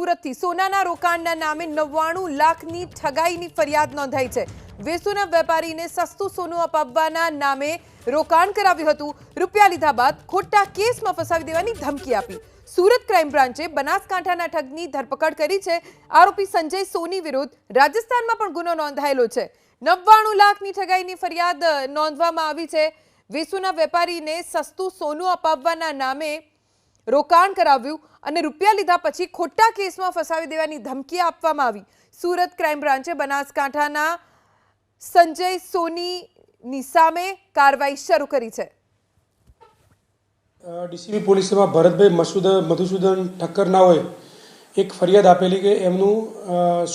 સુરતથી સોનાના રોકાણના નામે 99 લાખની ઠગાઈની ફરિયાદ નોંધાઈ છે। વેસુના વેપારીને સસ્તું સોનું અપાવવાના નામે રોકાણ કરાવ્યું હતું। રૂપિયા લીધા બાદ ખોટા કેસમાં ફસાવી દેવાની ધમકી આપી। સુરત ક્રાઇમ બ્રાન્ચે બનાસકાંઠાના ઠગની ધરપકડ કરી છે। આરોપી સંજય સોની વિરુદ્ધ રાજસ્થાનમાં પણ ગુનો નોંધાયેલો છે। 99 લાખની ઠગાઈની ફરિયાદ નોંધવામાં આવી છે। વેસુના વેપારીને સસ્તું સોનું અપાવવાના નામે રોકાણ કરાવ્યું અને રૂપિયા લીધા પછી ખોટા કેસમાં ફસાવી દેવાની ધમકી આપવામાં આવી। સુરત ક્રાઇમ બ્રાન્ચે બનાસકાંઠાના સંજય સોનીની સામે કાર્યવાહી શરૂ કરી છે। ડીસીબી પોલીસમાં ભરતભાઈ મધુસૂદન ઠક્કર નાઓએ એક ફરિયાદ આપેલી કે એમનું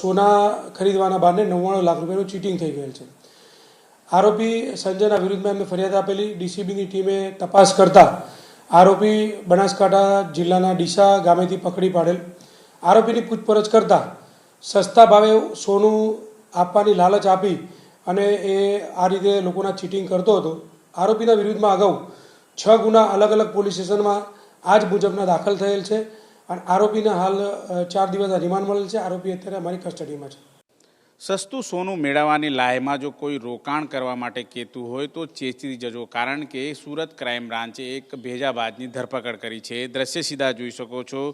સોના ખરીદવાના બહાને 99 લાખ રૂપિયાનું ચીટિંગ થઈ ગયેલ છે। આરોપી સંજયના વિરુદ્ધમાં એમને ફરિયાદ આપેલી। ડીસીબીની ટીમે તપાસ કરતા આરોપી બનાસકાંઠા જિલ્લાના ડીસા ગામેથી પકડી પાડેલ। આરોપીની પૂછપરછ કરતા સસ્તા ભાવે સોનું આપવાની લાલચ આપી અને એ આ રીતે લોકોના ચીટિંગ કરતો હતો। આરોપીના વિરુદ્ધમાં અગાઉ 6 ગુના અલગ અલગ પોલીસ સ્ટેશનમાં આ જ મુજબના દાખલ થયેલ છે અને આરોપીને હાલ 4 દિવસ રિમાન્ડ મળેલ છે। આરોપી અત્યારે અમારી કસ્ટડીમાં છે। સસ્તું સોનું મેળવવાની લાયમાં જો કોઈ રોકાણ કરવા માટે કહેતું હોય તો ચેતી જજો, કારણ કે સુરત ક્રાઇમ બ્રાન્ચે એક ભેજાબાજની ધરપકડ કરી છે। દ્રશ્ય સીધા જોઈ શકો છો।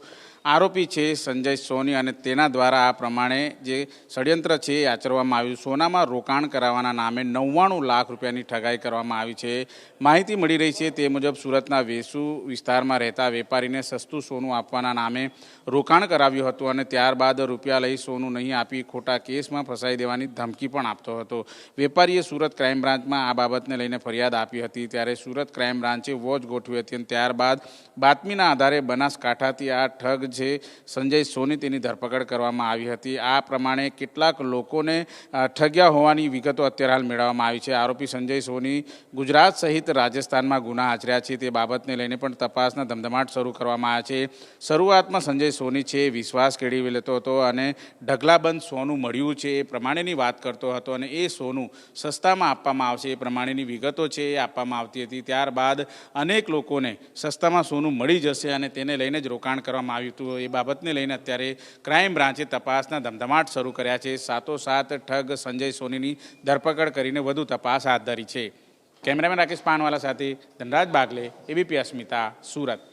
આરોપી છે સંજય સોની અને તેના દ્વારા આ પ્રમાણે જે ષડયંત્ર છે એ આચરવામાં આવ્યું। સોનામાં રોકાણ કરાવવાના નામે 99 લાખ રૂપિયાની ઠગાઈ કરવામાં આવી છે। માહિતી મળી રહી છે તે મુજબ સુરતના વેસુ વિસ્તારમાં રહેતા વેપારીને સસ્તું સોનું આપવાના નામે રોકાણ કરાવ્યું હતું અને ત્યારબાદ રૂપિયા લઈ સોનું નહીં આપી ખોટા કેસમાં ફસાઈ દેવાની ધમકી પણ આપતો હતો। વેપારીએ સુરત ક્રાઇમ બ્રાન્ચમાં આ બાબતને લઈને ફરિયાદ આપી હતી, ત્યારે સુરત ક્રાઇમ બ્રાન્ચે વોચ ગોઠવી હતી અને ત્યારબાદ બાતમીના આધારે બનાસકાંઠાથી આ ઠગ છે સંજય સોની તેની ધરપકડ કરવામાં આવી હતી। આ પ્રમાણે કેટલાક લોકોને ઠગ્યા હોવાની વિગતો અત્યારે હાલ મેળવવામાં આવી છે। આરોપી સંજય સોની ગુજરાત સહિત રાજસ્થાનમાં ગુના આચર્યા છે તે બાબતને લઈને પણ તપાસના ધમધમાટ શરૂ કરવામાં આવ્યા છે। શરૂઆતમાં સંજય સોની છે વિશ્વાસ કેળવી લેતો હતો અને ઢગલાબંધ સોનું મળ્યું છે એ પ્રમાણેની વાત કરતો હતો અને એ સોનું સસ્તામાં આપવામાં આવશે એ પ્રમાણેની વિગતો છે એ આપવામાં આવતી હતી। ત્યારબાદ અનેક લોકોને સસ્તામાં સોનું મળી જશે અને તેને લઈને જ રોકાણ કરવામાં આવ્યું હતું। એ બાબતને લઈને અત્યારે ક્રાઇમ બ્રાન્ચે તપાસના ધમધમાટ શરૂ કર્યા છે। સાથોસાથ ઠગ સંજય સોનીની ધરપકડ કરીને વધુ તપાસ હાથ ધરી છે। કેમેરામેન રાકેશ પાનવાલા સાથે ધનરાજ બાગલે, એબીપી અસ્મિતા, સુરત।